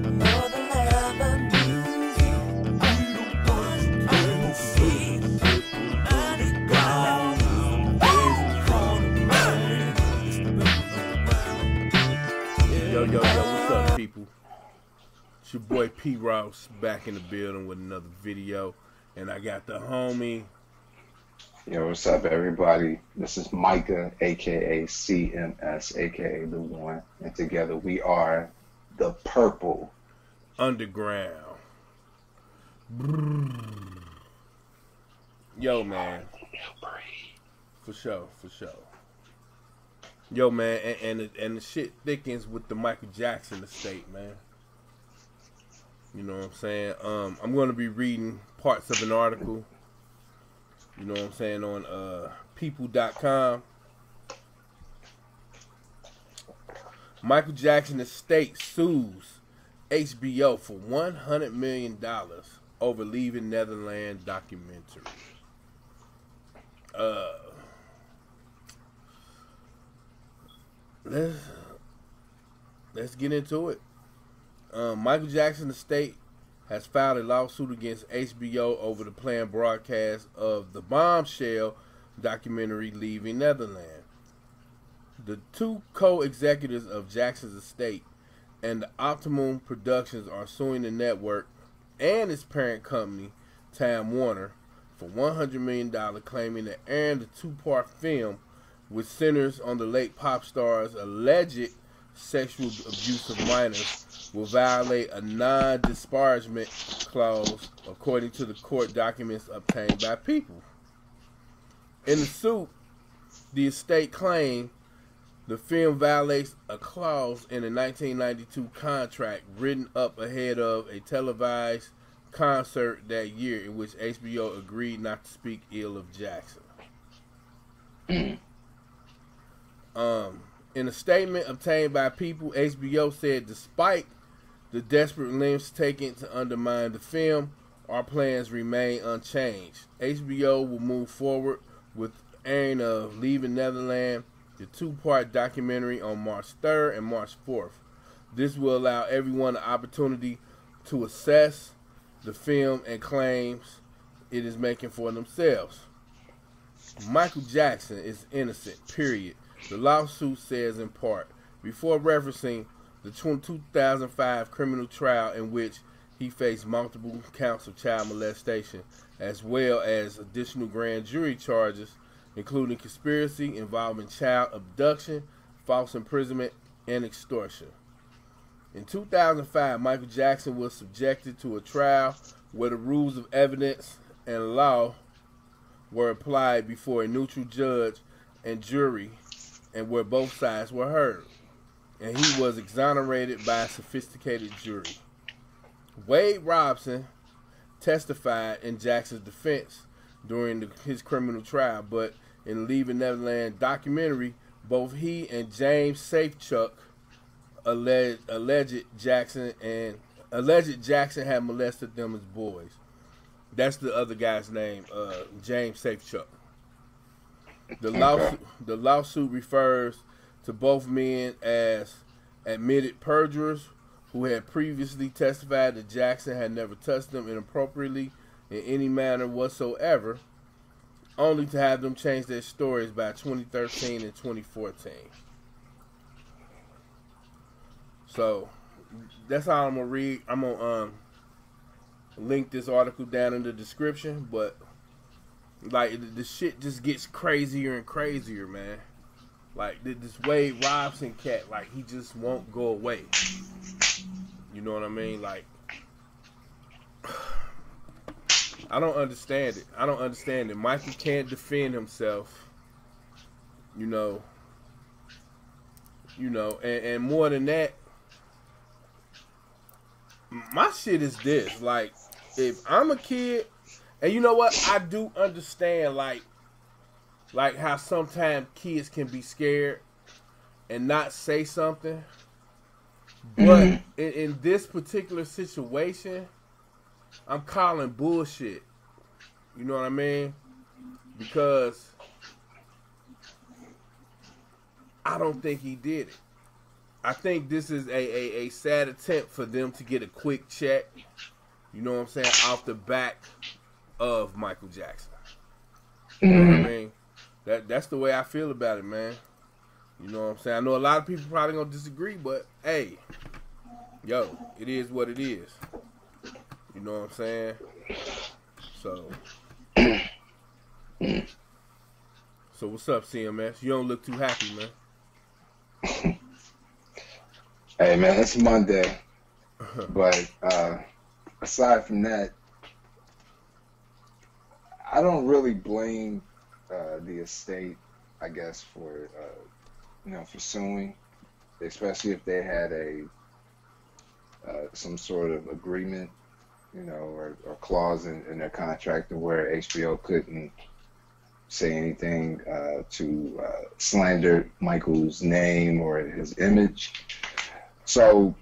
Yo, what's up, people? It's your boy P. Ross back in the building with another video, and I got the homie. Yo, what's up, everybody? This is Micah, aka CMS, aka The One, and together we are the Purple Underground. Yo, man. For sure. Yo, man, and the shit thickens with the Michael Jackson estate, man. You know what I'm saying? I'm going to be reading parts of an article, you know what I'm saying, on people.com. Michael Jackson estate sues HBO for $100 million over Leaving Neverland documentary. Let's get into it. Michael Jackson's estate has filed a lawsuit against HBO over the planned broadcast of the bombshell documentary Leaving Neverland. The two co-executives of Jackson's estate and the Optimum Productions are suing the network and its parent company, Time Warner, for $100 million, claiming that airing the two-part film, which centers on the late pop star's alleged sexual abuse of minors, will violate a non-disparagement clause, according to the court documents obtained by People. In the suit, the estate claimed the film violates a clause in a 1992 contract written up ahead of a televised concert that year in which HBO agreed not to speak ill of Jackson. In a statement obtained by People, HBO said despite the desperate lengths taken to undermine the film, our plans remain unchanged. HBO will move forward with airing of Leaving Neverland, the two-part documentary, on March 3rd and March 4th. This will allow everyone an opportunity to assess the film and claims it is making for themselves. Michael Jackson is innocent, period, the lawsuit says in part, before referencing the 2005 criminal trial in which he faced multiple counts of child molestation, as well as additional grand jury charges, including conspiracy involving child abduction, false imprisonment, and extortion. In 2005, Michael Jackson was subjected to a trial where the rules of evidence and law were applied before a neutral judge and jury, and where both sides were heard, and he was exonerated by a sophisticated jury. Wade Robson testified in Jackson's defense during his criminal trial, but in Leaving Neverland documentary, both he and James Safechuck alleged Jackson had molested them as boys. That's the other guy's name, James Safechuck. The lawsuit refers to both men as admitted perjurers who had previously testified that Jackson had never touched them inappropriately in any manner whatsoever, only to have them change their stories by 2013 and 2014. So that's all I'm gonna read. I'm gonna link this article down in the description, but like the shit just gets crazier and crazier, man. Like this Wade Robson cat, like he just won't go away. You know what I mean? Like I don't understand it. Michael can't defend himself. You know, and more than that, my shit is this. Like, if I'm a kid, and you know what, I do understand, like how sometimes kids can be scared and not say something. But in this particular situation, I'm calling bullshit. You know what I mean? Because I don't think he did it. I think this is a sad attempt for them to get a quick check. You know what I'm saying? Off the back of Michael Jackson. You know what I mean? That's the way I feel about it, man. You know what I'm saying? I know a lot of people probably gonna disagree, but hey, yo, it is what it is. You know what I'm saying? So what's up, CMS? You don't look too happy, man. Hey man, it's Monday, but aside from that, I don't really blame the estate, I guess, for for suing, especially if they had a some sort of agreement, or clause in their contract where HBO couldn't say anything to slander Michael's name or his image. So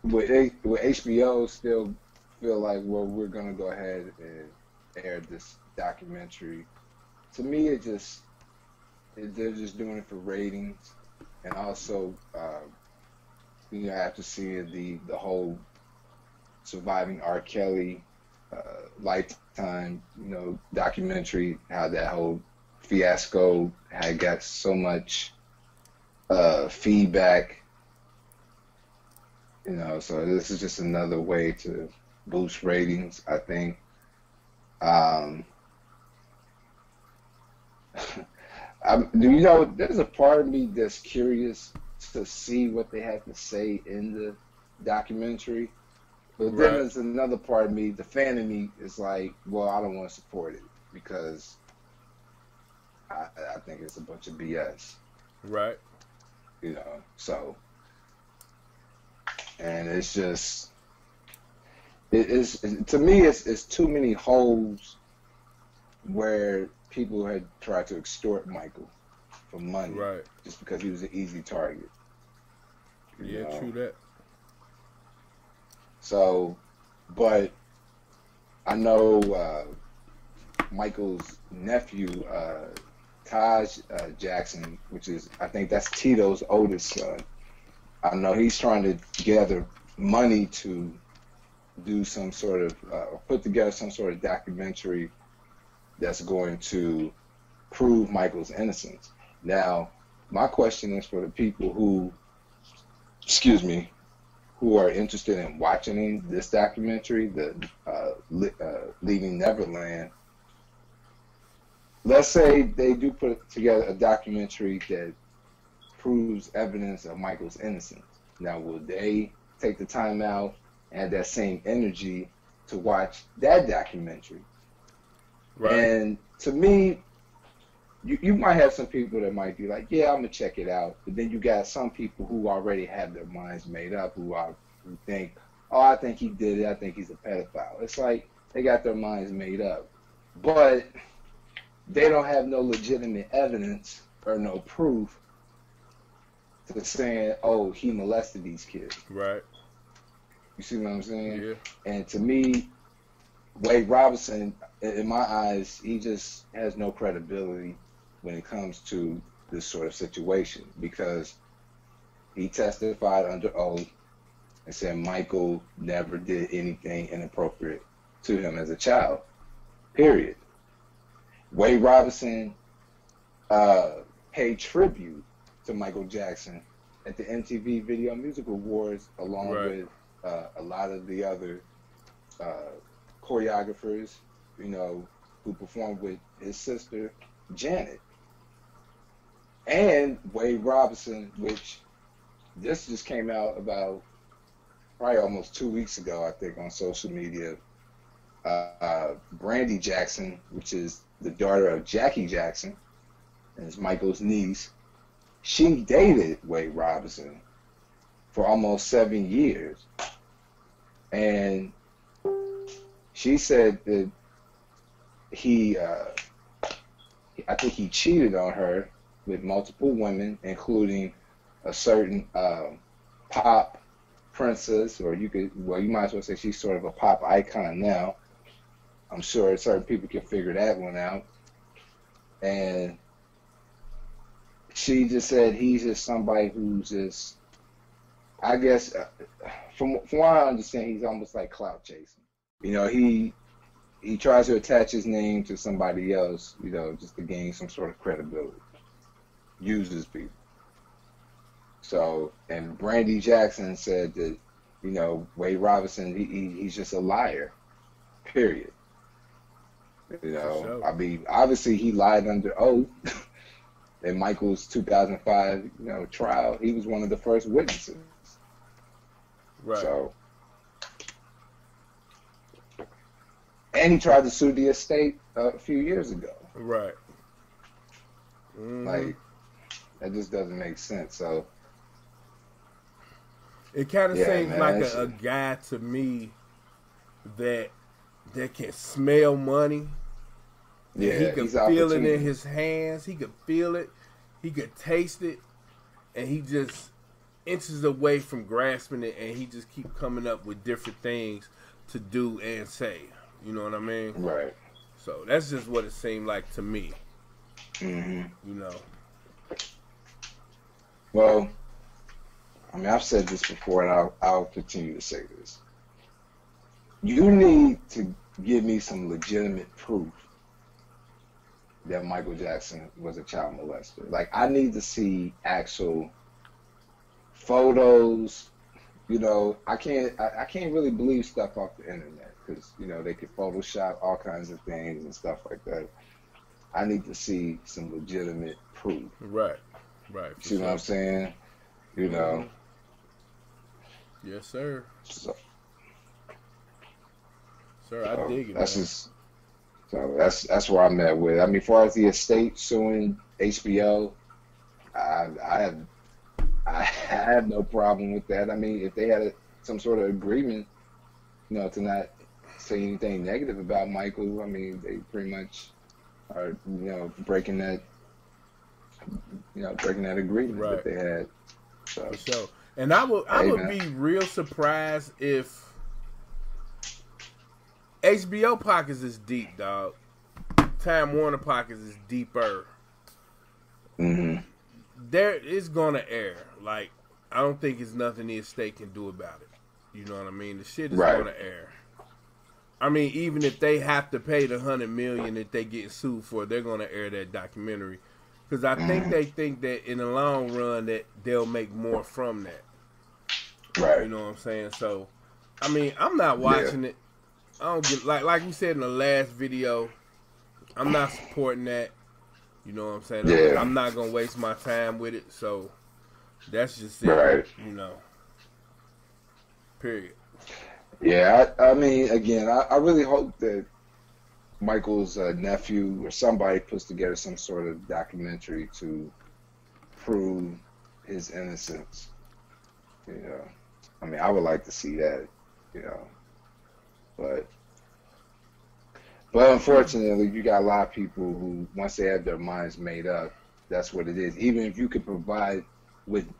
with HBO still feel like, well, we're gonna go ahead and air this documentary. To me, they're just doing it for ratings, and also after seeing the whole surviving R. Kelly Lifetime documentary, how that whole fiasco had got so much feedback. So this is just another way to boost ratings, I think. There's a part of me that's curious to see what they have to say in the documentary. But then there's another part of me, the fan in me, is like, well, I don't want to support it because I think it's a bunch of BS. Right. So, and it's just, to me, it's too many holes where people had tried to extort Michael for money, just because he was an easy target. Yeah, true that. So, but I know Michael's nephew, Taj Jackson, which is, I think that's Tito's oldest son. I know he's trying to gather money to do some sort of, or put together some sort of documentary that's going to prove Michael's innocence. Now, my question is for the people who are interested in watching this documentary, the Leaving Neverland. Let's say they do put together a documentary that proves evidence of Michael's innocence. Now, will they take the time out and have that same energy to watch that documentary? Right. And to me, you might have some people that might be like, yeah, I'm going to check it out. But then you got some people who already have their minds made up, who think, oh, I think he did it. I think he's a pedophile. It's like they got their minds made up. But they don't have no legitimate evidence or no proof to saying, oh, he molested these kids. Right. You see what I'm saying? Yeah. And to me, Wade Robinson, in my eyes, he just has no credibility when it comes to this sort of situation, because he testified under oath and said Michael never did anything inappropriate to him as a child, period. Wade Robinson paid tribute to Michael Jackson at the MTV Video Music Awards, along with a lot of the other choreographers, who performed with his sister, Janet. And Wade Robinson, which this just came out about probably almost 2 weeks ago, I think, on social media. Brandy Jackson, which is the daughter of Jackie Jackson, and is Michael's niece, she dated Wade Robinson for almost 7 years. And she said that I think he cheated on her with multiple women, including a certain pop princess, or you might as well say she's sort of a pop icon now. I'm sure certain people can figure that one out. And she just said he's just somebody who's just I guess from what I understand, he's almost like clout chasing. You know, he tries to attach his name to somebody else, you know, just to gain some sort of credibility. Uses people. So, and Brandy Jackson said that, you know, Wade Robinson, he's just a liar. Period. You know, sure. I mean, obviously he lied under oath in Michael's 2005, you know, trial. He was one of the first witnesses. Right. So, and he tried to sue the estate a few years ago. Right. Mm-hmm. Like, that just doesn't make sense. So, it kind of seems man, like a guy to me that can smell money. Yeah, he could feel it in his hands. He could feel it. He could taste it, and he just inches away from grasping it, and he just keep coming up with different things to do and say. You know what I mean? Right. So that's just what it seemed like to me. Mm-hmm. You know. Well, I mean, I've said this before, and I'll continue to say this. You need to give me some legitimate proof that Michael Jackson was a child molester. Like, I need to see actual photos. You know, I can't really believe stuff off the internet because, you know, they could Photoshop all kinds of things and stuff like that. I need to see some legitimate proof. Right. Right. See what I'm saying? You know. Yes, sir. So, I dig it. That's man. just so that's where I'm at with it. I mean, as far as the estate suing HBO, I have no problem with that. I mean, if they had some sort of agreement, you know, to not say anything negative about Michael, I mean, they pretty much are, you know, breaking that agreement right. that they had. So, for sure. And I would be real surprised if HBO pockets is deep, dog. Time Warner pockets is deeper. mm-hmm. There is gonna air. Like, I don't think it's nothing the estate can do about it. You know what I mean? The shit is gonna air. I mean, even if they have to pay the $100 million that they get sued for, they're gonna air that documentary. Because I think they think that in the long run that they'll make more from that. Right. You know what I'm saying? So, I mean, I'm not watching it. I don't get like we said in the last video. I'm not supporting that. You know what I'm saying? Yeah. I'm not gonna waste my time with it. So that's just it. Right. You know. Period. Yeah. I mean, again, I really hope that Michael's nephew or somebody puts together some sort of documentary to prove his innocence. You know, I mean, I would like to see that. You know, but unfortunately, you got a lot of people who, once they have their minds made up, that's what it is. Even if you could provide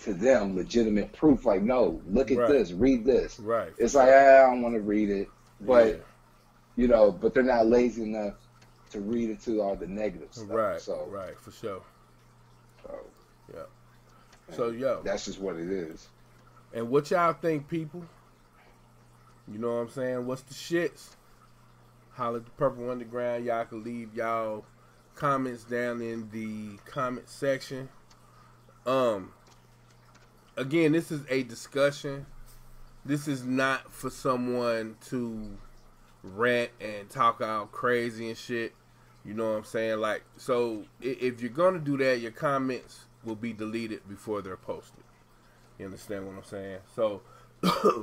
to them legitimate proof, like, no, look at this, read this. Right. It's like, I don't want to read it, but you know, but they're not lazy enough to read into all the negative stuff. Right. So, right, for sure. So, yeah. So, that's just what it is. And what y'all think, people? You know what I'm saying? What's the shits? Holla at the Purple Underground. Y'all can leave y'all comments down in the comment section. Again, this is a discussion. This is not for someone to rant and talk out crazy and shit. You know what I'm saying? Like, so if you're gonna do that, your comments will be deleted before they're posted. You understand what I'm saying? So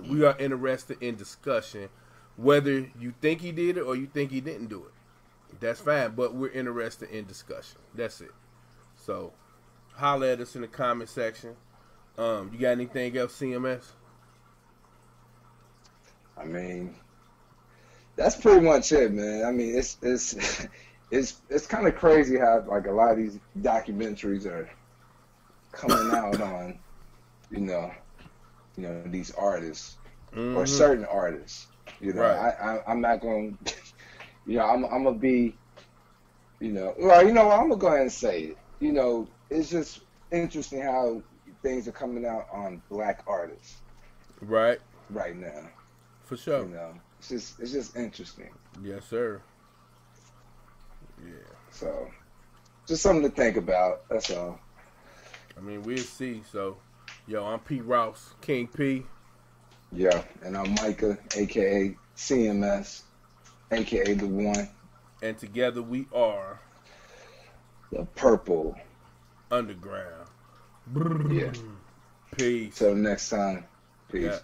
we are interested in discussion, whether you think he did it or you think he didn't do it. That's fine, but we're interested in discussion. That's it. So holler at us in the comment section. You got anything else, CMS? I mean, that's pretty much it, man. I mean, it's kind of crazy how, like, a lot of these documentaries are coming out on, you know, these artists or certain artists. You know, I'm not going to, you know, I'm going to be, you know, well, you know what, I'm going to go ahead and say it. You know, it's just interesting how things are coming out on black artists Right. right now. For sure. You know, it's just interesting. Yes, sir. Yeah. So, just something to think about. That's all. I mean, we'll see. So, yo, I'm Pete Rouse, King P. Yeah, and I'm Micah, aka CMS, aka the one. And together we are The Purple. Underground. Yeah. Peace. Till next time. Peace. Yeah.